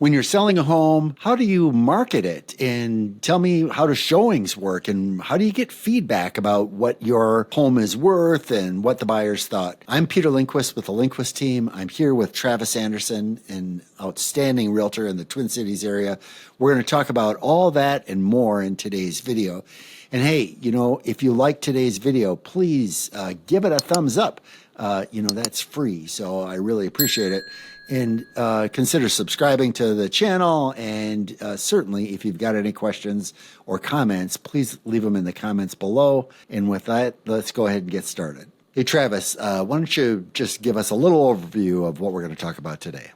When you're selling a home, how do you market it? And tell me, how do showings work? And how do you get feedback about what your home is worth and what the buyers thought? I'm Peter Lindquist with the Lindquist team. I'm here with Travis Anderson, an outstanding realtor in the Twin Cities area. We're going to talk about all that and more in today's video. And hey, if you like today's video, please give it a thumbs up. That's free, so I really appreciate it. And consider subscribing to the channel. And certainly, if you've got any questions or comments, please leave them in the comments below. And with that, let's go ahead and get started. Hey, Travis, why don't you just give us a little overview of what we're going to talk about today?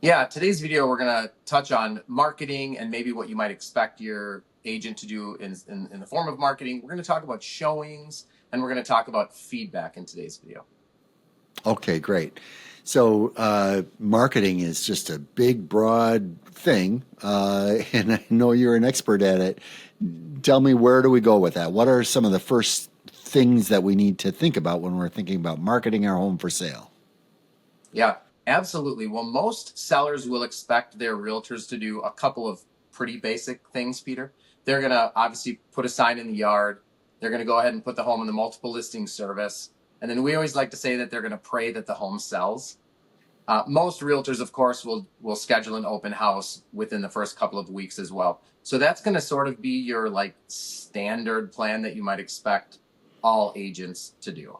Yeah, today's video, we're going to touch on marketing and maybe what you might expect your agent to do in the form of marketing. We're going to talk about showings, and we're going to talk about feedback in today's video. Okay, great. So marketing is just a big, broad thing, and I know you're an expert at it. Tell me, where do we go with that? What are some of the first things that we need to think about when we're thinking about marketing our home for sale? Yeah, absolutely. Well, most sellers will expect their realtors to do a couple of pretty basic things, Peter. They're going to obviously put a sign in the yard. They're going to go ahead and put the home in the multiple listing service. And then we always like to say that they're going to pray that the home sells. Most realtors, of course, will schedule an open house within the first couple of weeks as well. So that's going to sort of be your standard plan that you might expect all agents to do.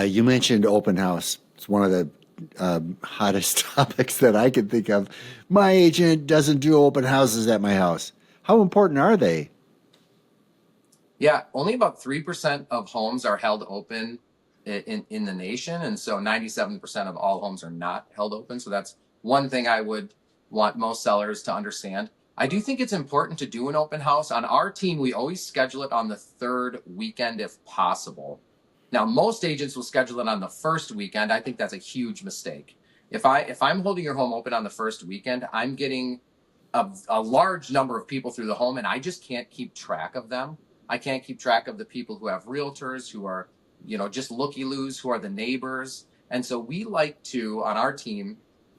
You mentioned open house. It's one of the hottest topics that I can think of. My agent doesn't do open houses at my house. How important are they? Yeah, only about 3% of homes are held open in the nation. And so 97% of all homes are not held open. So that's one thing I would want most sellers to understand. I do think it's important to do an open house. On our team, we always schedule it on the third weekend if possible. Now, most agents will schedule it on the first weekend. I think that's a huge mistake. If I'm holding your home open on the first weekend, I'm getting a large number of people through the home, and I just can't keep track of them. I can't keep track of the people who have realtors, who are, just looky-loos, who are the neighbors. And so we like to, on our team,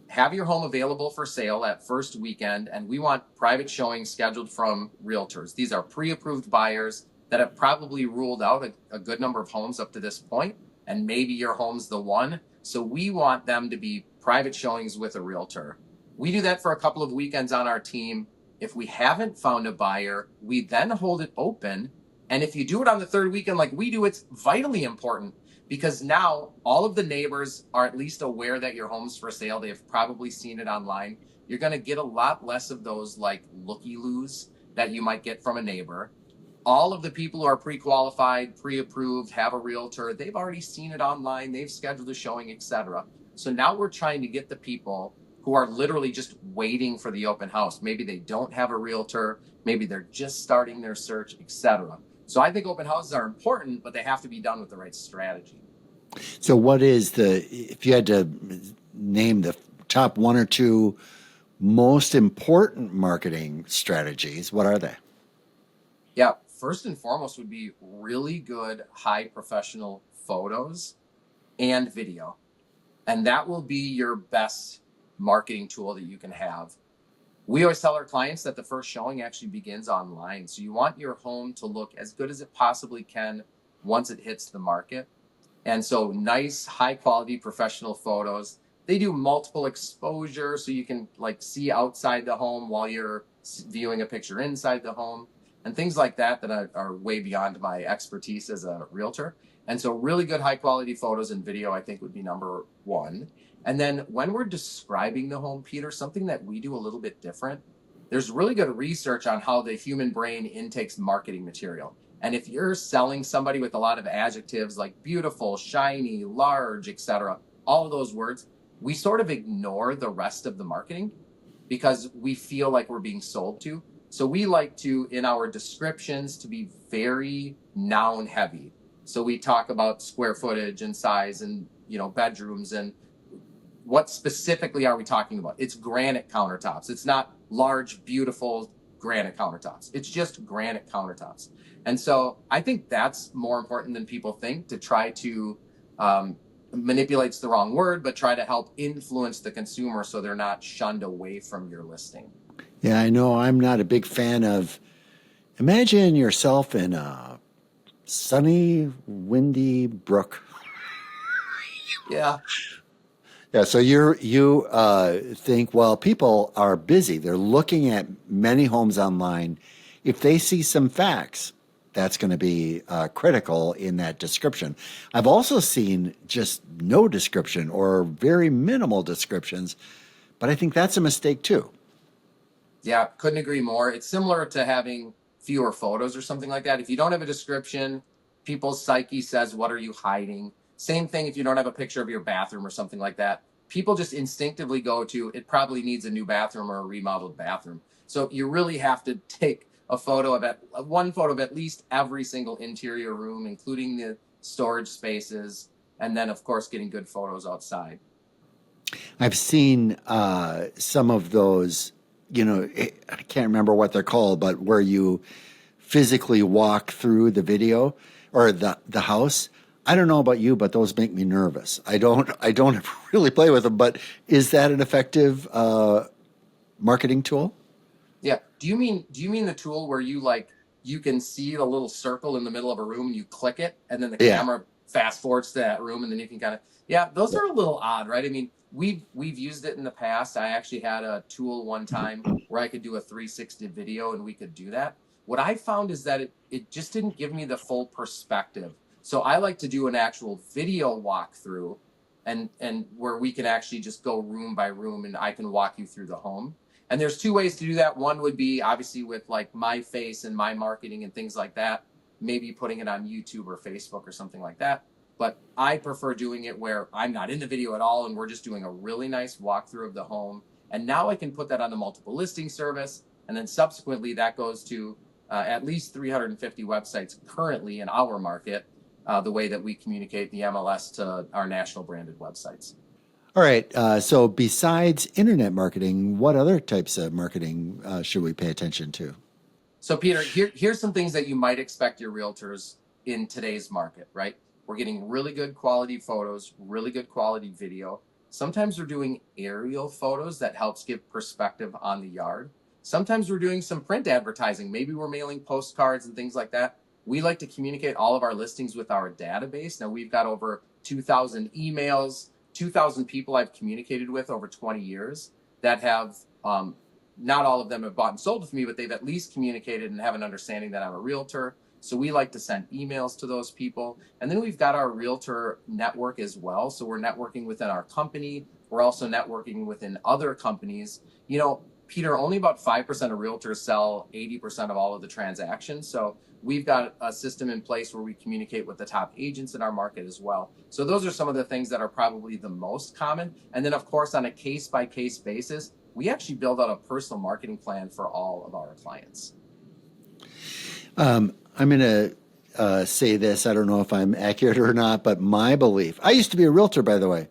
have your home available for sale at first weekend, and we want private showings scheduled from realtors. These are pre-approved buyers that have probably ruled out a good number of homes up to this point, and maybe your home's the one. So we want them to be private showings with a realtor. We do that for a couple of weekends on our team. If we haven't found a buyer, we then hold it open. And if you do it on the third weekend like we do, it's vitally important because now all of the neighbors are at least aware that your home's for sale. They've probably seen it online. You're going to get a lot less of those looky-loos that you might get from a neighbor. All of the people who are pre-qualified, pre-approved, have a realtor, they've already seen it online, they've scheduled a showing, etc. So now we're trying to get the people who are literally just waiting for the open house. Maybe they don't have a realtor, maybe they're just starting their search, etc. So I think open houses are important, but they have to be done with the right strategy. So if you had to name the top one or two most important marketing strategies, what are they? Yeah, first and foremost would be really good, high professional photos and video. And that will be your best marketing tool that you can have. We always tell our clients that the first showing actually begins online. So you want your home to look as good as it possibly can once it hits the market. And so nice, high quality professional photos. They do multiple exposure so you can see outside the home while you're viewing a picture inside the home and things like that are way beyond my expertise as a realtor. And so really good high quality photos and video, I think, would be number one. And then when we're describing the home, Peter, something that we do a little bit different, there's really good research on how the human brain intakes marketing material. And if you're selling somebody with a lot of adjectives like beautiful, shiny, large, etc., all of those words, we sort of ignore the rest of the marketing because we feel like we're being sold to. So we like to, in our descriptions, to be very noun heavy. So we talk about square footage and size and, bedrooms and what specifically are we talking about? It's granite countertops. It's not large, beautiful granite countertops. It's just granite countertops. And so I think that's more important than people think, to try to manipulate's the wrong word, but try to help influence the consumer so they're not shunned away from your listing. Yeah, I know I'm not a big fan of. Imagine yourself in a sunny, windy brook. Yeah. Yeah, so you think, well, people are busy. They're looking at many homes online. If they see some facts, that's going to be critical in that description. I've also seen just no description or very minimal descriptions, but I think that's a mistake too. Yeah, couldn't agree more. It's similar to having fewer photos or something like that. If you don't have a description, people's psyche says, "What are you hiding?" Same thing if you don't have a picture of your bathroom or something like that. People just instinctively go to, "It probably needs a new bathroom or a remodeled bathroom." So you really have to take a photo of one photo of at least every single interior room, including the storage spaces, and then of course getting good photos outside. I've seen some of those, I can't remember what they're called, but where you physically walk through the video or the house. I don't know about you, but those make me nervous. I don't really play with them. But is that an effective marketing tool? Yeah. Do you mean the tool where you can see the little circle in the middle of a room and you click it and then the Yeah. camera fast forwards to that room and then you can kind of, yeah, those are a little odd, right? I mean, we've used it in the past. I actually had a tool one time where I could do a 360 video and we could do that. What I found is that it just didn't give me the full perspective. So I like to do an actual video walkthrough and where we can actually just go room by room and I can walk you through the home. And there's two ways to do that. One would be obviously with like my face and my marketing and things like that, maybe putting it on YouTube or Facebook or something like that. But I prefer doing it where I'm not in the video at all and we're just doing a really nice walkthrough of the home. And now I can put that on the multiple listing service. And then subsequently, that goes to at least 350 websites currently in our market, the way that we communicate the MLS to our national branded websites. All right. So besides internet marketing, what other types of marketing should we pay attention to? So, Peter, here's some things that you might expect your realtors in today's market, right? We're getting really good quality photos, really good quality video. Sometimes we're doing aerial photos that helps give perspective on the yard. Sometimes we're doing some print advertising. Maybe we're mailing postcards and things like that. We like to communicate all of our listings with our database. Now, we've got over 2,000 emails, 2,000 people I've communicated with over 20 years that have not all of them have bought and sold with me, but they've at least communicated and have an understanding that I'm a realtor. So we like to send emails to those people. And then we've got our realtor network as well. So we're networking within our company. We're also networking within other companies. Peter, only about 5% of realtors sell 80% of all of the transactions. So we've got a system in place where we communicate with the top agents in our market as well. So those are some of the things that are probably the most common. And then, of course, on a case by case basis, we actually build out a personal marketing plan for all of our clients. I'm going to say this. I don't know if I'm accurate or not, but my belief, I used to be a realtor, by the way,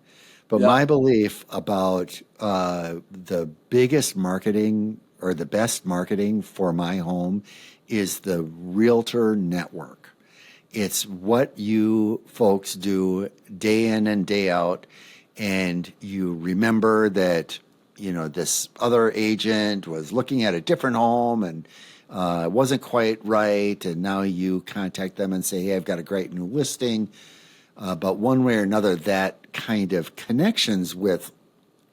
but Yeah. my belief about the biggest marketing or the best marketing for my home is the realtor network. It's what you folks do day in and day out. And you remember that, this other agent was looking at a different home and it wasn't quite right. And now you contact them and say, hey, I've got a great new listing. But one way or another, that kind of connections with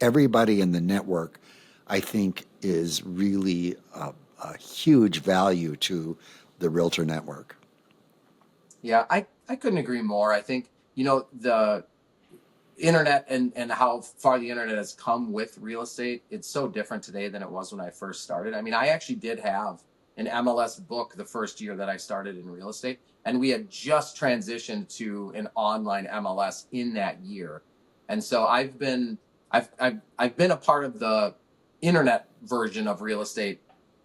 everybody in the network, I think, is really a huge value to the realtor network. Yeah, I couldn't agree more. I think, the internet and how far the internet has come with real estate, it's so different today than it was when I first started. I mean, I actually did have an MLS book the first year that I started in real estate, and we had just transitioned to an online MLS in that year. And so I've been a part of the internet version of real estate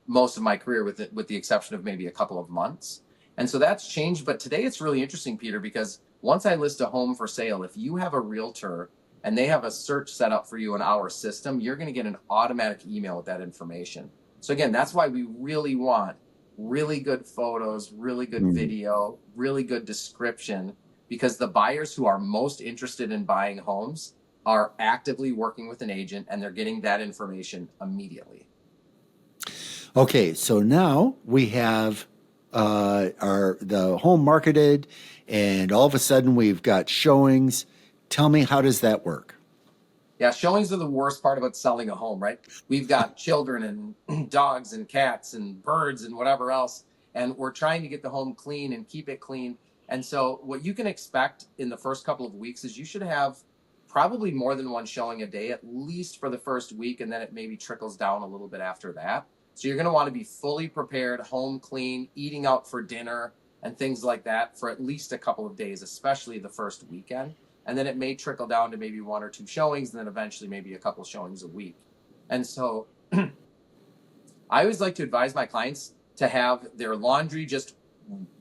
most of my career with the exception of maybe a couple of months. And so that's changed. But today it's really interesting, Peter, because once I list a home for sale, if you have a realtor and they have a search set up for you in our system, you're going to get an automatic email with that information. So again, that's why we really want really good photos, really good Mm. video, really good description, because the buyers who are most interested in buying homes are actively working with an agent and they're getting that information immediately. Okay, so now we have the home marketed, and all of a sudden we've got showings. Tell me, how does that work? Yeah, showings are the worst part about selling a home, right? We've got children and dogs and cats and birds and whatever else, and we're trying to get the home clean and keep it clean. And so, what you can expect in the first couple of weeks is you should have probably more than one showing a day, at least for the first week, and then it maybe trickles down a little bit after that. So, you're going to want to be fully prepared, home clean, eating out for dinner, and things like that for at least a couple of days, especially the first weekend, and then it may trickle down to maybe one or two showings, and then eventually maybe a couple showings a week. And so I always like to advise my clients to have their laundry just,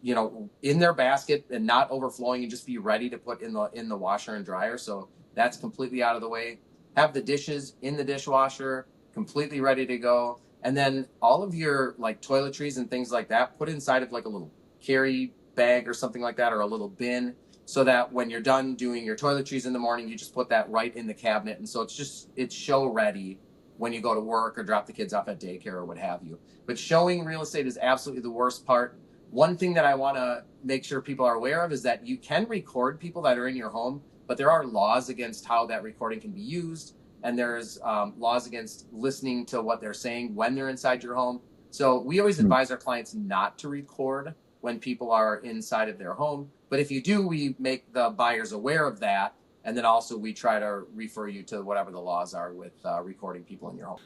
in their basket and not overflowing, and just be ready to put in the washer and dryer. So that's completely out of the way. Have the dishes in the dishwasher, completely ready to go. And then all of your like toiletries and things like that, put inside of like a little carry bag or something like that, or a little bin, so that when you're done doing your toiletries in the morning, you just put that right in the cabinet. And so it's show ready when you go to work or drop the kids off at daycare or what have you. But showing real estate is absolutely the worst part. One thing that I want to make sure people are aware of is that you can record people that are in your home, but there are laws against how that recording can be used. And there's laws against listening to what they're saying when they're inside your home. So we always advise our clients not to record when people are inside of their home. But if you do, we make the buyers aware of that. And then also we try to refer you to whatever the laws are with recording people in your home.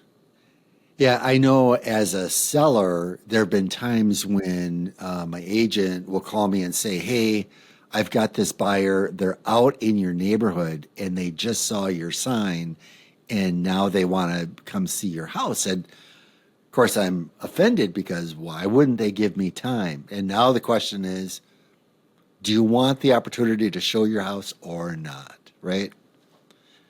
Yeah, I know as a seller, there have been times when my agent will call me and say, "Hey, I've got this buyer. They're out in your neighborhood and they just saw your sign and now they want to come see your house." And of course, I'm offended because why wouldn't they give me time? And now the question is, do you want the opportunity to show your house or not? Right?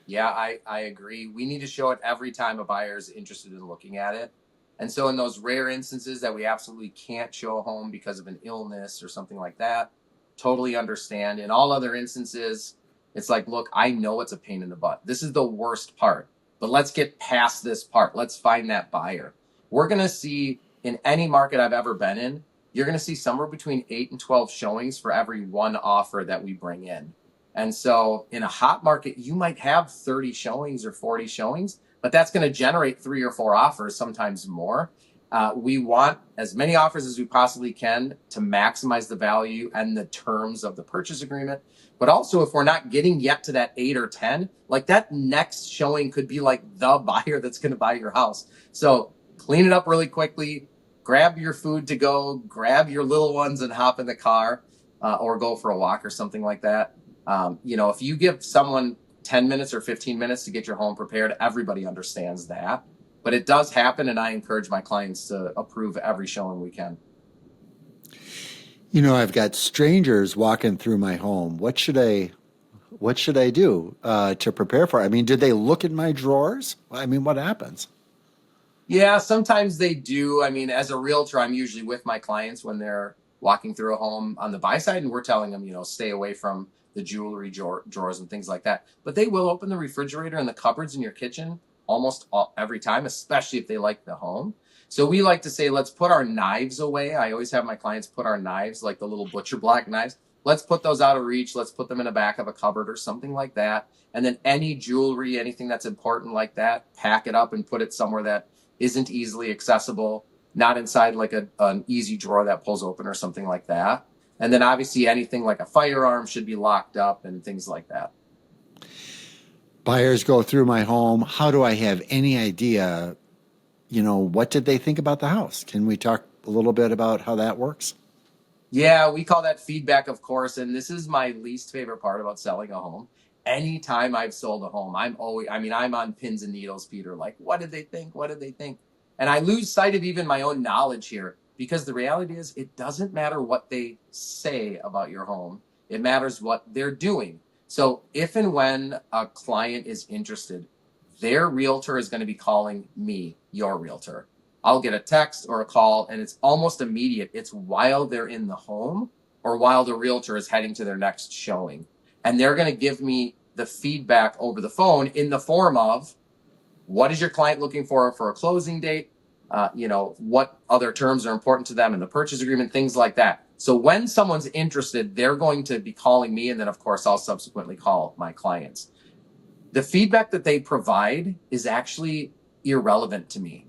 Yeah, I agree. We need to show it every time a buyer is interested in looking at it. And so in those rare instances that we absolutely can't show a home because of an illness or something like that, totally understand. In all other instances, it's like, look, I know it's a pain in the butt. This is the worst part, but let's get past this part. Let's find that buyer. We're going to see in any market I've ever been in, you're going to see somewhere between 8 and 12 showings for every one offer that we bring in. And so in a hot market, you might have 30 showings or 40 showings, but that's going to generate 3 or 4 offers, sometimes more. We want as many offers as we possibly can to maximize the value and the terms of the purchase agreement. But also, if we're not getting yet to that 8 or 10, like that next showing could be like the buyer that's going to buy your house. So clean it up really quickly, grab your food to go, grab your little ones and hop in the car, or go for a walk or something like that. If you give someone 10 minutes or 15 minutes to get your home prepared, everybody understands that. But it does happen, and I encourage my clients to approve every showing we can. I've got strangers walking through my home. What should I do to prepare for it? I mean, do they look in my drawers? I mean, what happens? Yeah, sometimes they do. I mean, as a realtor, I'm usually with my clients when they're walking through a home on the buy side, and we're telling them, stay away from the jewelry drawers and things like that. But they will open the refrigerator and the cupboards in your kitchen every time, especially if they like the home. So we like to say, let's put our knives away. I always have my clients put our knives, like the little butcher block knives. Let's put those out of reach. Let's put them in the back of a cupboard or something like that. And then any jewelry, anything that's important like that, pack it up and put it somewhere that isn't easily accessible, not inside like an easy drawer that pulls open or something like that. And then obviously anything like a firearm should be locked up and things like that. Buyers go through my home. How do I have any idea, what did they think about the house? Can we talk a little bit about how that works? Yeah, we call that feedback, of course. And this is my least favorite part about selling a home. Anytime I've sold a home, I'm on pins and needles, Peter. Like, what did they think? What did they think? And I lose sight of even my own knowledge here, because the reality is it doesn't matter what they say about your home. It matters what they're doing. So if and when a client is interested, their realtor is going to be calling me, your realtor. I'll get a text or a call, and it's almost immediate. It's while they're in the home. or while the realtor is heading to their next showing. And they're going to give me the feedback over the phone in the form of, what is your client looking for a closing date? What other terms are important to them in the purchase agreement, things like that. So when someone's interested, they're going to be calling me, and then of course I'll subsequently call my clients. The feedback that they provide is actually irrelevant to me.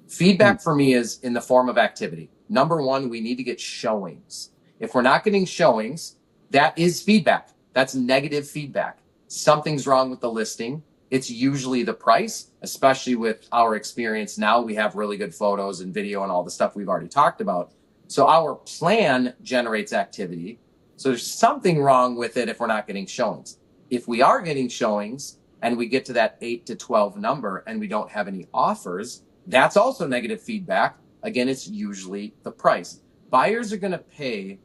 Feedback for me is in the form of activity. Number one, we need to get showings. If we're not getting showings, that is feedback. That's negative feedback. Something's wrong with the listing. It's usually the price, especially with our experience now. We have really good photos and video and all the stuff we've already talked about. So our plan generates activity. So there's something wrong with it if we're not getting showings. If we are getting showings and we get to that 8 to 12 number and we don't have any offers, that's also negative feedback. Again, it's usually the price. Buyers are going to pay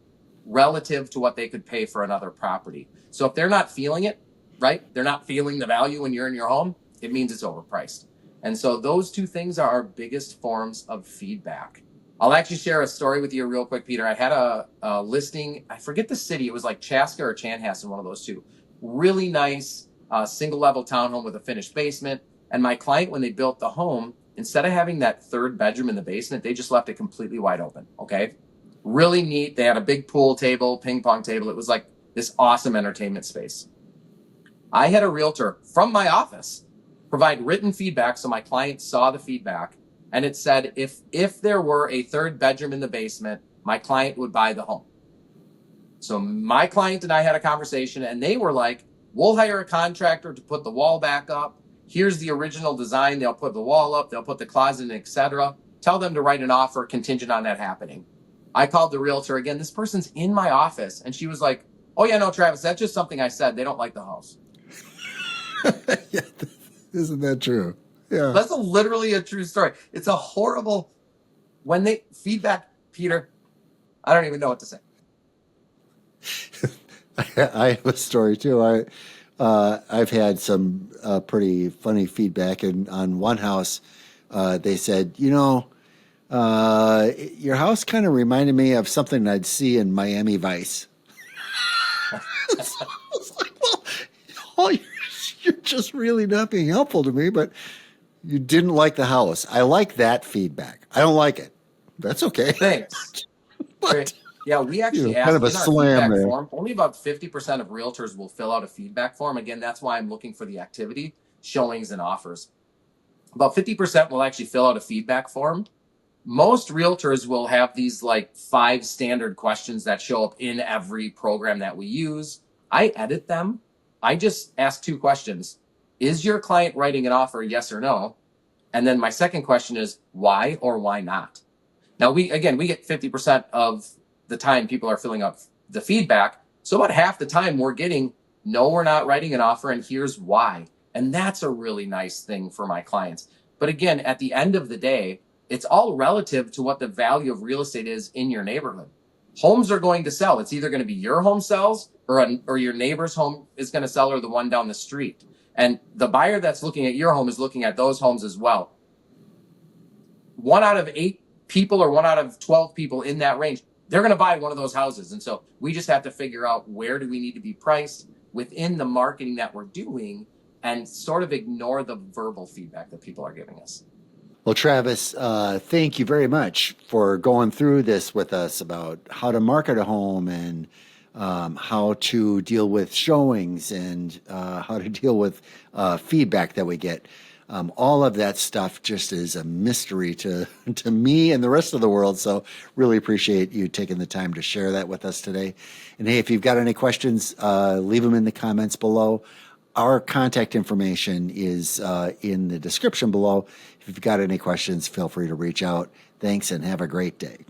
relative to what they could pay for another property. So if they're not feeling it, right? They're not feeling the value when you're in your home, it means it's overpriced. And so those two things are our biggest forms of feedback. I'll actually share a story with you real quick, Peter. I had a listing, I forget the city, it was like Chaska or Chanhassen, one of those two. Really nice single level townhome with a finished basement. And my client, when they built the home, instead of having that third bedroom in the basement, they just left it completely wide open. Okay. Really neat. They had a big pool table, ping pong table. It was like this awesome entertainment space. I had a realtor from my office provide written feedback. So my client saw the feedback, and it said, if there were a third bedroom in the basement, my client would buy the home. So my client and I had a conversation, and they were like, we'll hire a contractor to put the wall back up. Here's the original design. They'll put the wall up, they'll put the closet in, etc. Tell them to write an offer contingent on that happening. I called the realtor again. This person's in my office, and she was like, oh yeah, no, Travis, that's just something I said. They don't like the house. Yeah, isn't that true? Yeah. That's literally a true story. It's a horrible, when they feedback, Peter, I don't even know what to say. I have a story too. I've had some pretty funny feedback, and on one house, they said, your house kind of reminded me of something I'd see in Miami Vice. So I was like, well, you're just really not being helpful to me, but you didn't like the house. I like that feedback. I don't like it. That's okay. Thanks. But, yeah, we actually asked kind of a in our slam feedback there. form, only about 50% of realtors will fill out a feedback form. Again, that's why I'm looking for the activity, showings, and offers. About 50% will actually fill out a feedback form. Most realtors will have these like 5 standard questions that show up in every program that we use. I edit them. I just ask 2 questions. Is your client writing an offer, yes or no? And then my second question is why or why not? Now, we get 50% of the time people are filling out the feedback. So about half the time we're getting, no, we're not writing an offer, and here's why. And that's a really nice thing for my clients. But again, at the end of the day, it's all relative to what the value of real estate is in your neighborhood. Homes are going to sell. It's either going to be your home sells or your neighbor's home is going to sell, or the one down the street. And the buyer that's looking at your home is looking at those homes as well. 1 out of 8 people or 1 out of 12 people in that range, they're going to buy one of those houses. And so we just have to figure out where do we need to be priced within the marketing that we're doing, and sort of ignore the verbal feedback that people are giving us. Well, Travis, thank you very much for going through this with us about how to market a home, and how to deal with showings, and how to deal with feedback that we get. All of that stuff just is a mystery to me and the rest of the world. So really appreciate you taking the time to share that with us today. And hey, if you've got any questions, leave them in the comments below. Our contact information is in the description below. If you've got any questions, feel free to reach out. Thanks, and have a great day.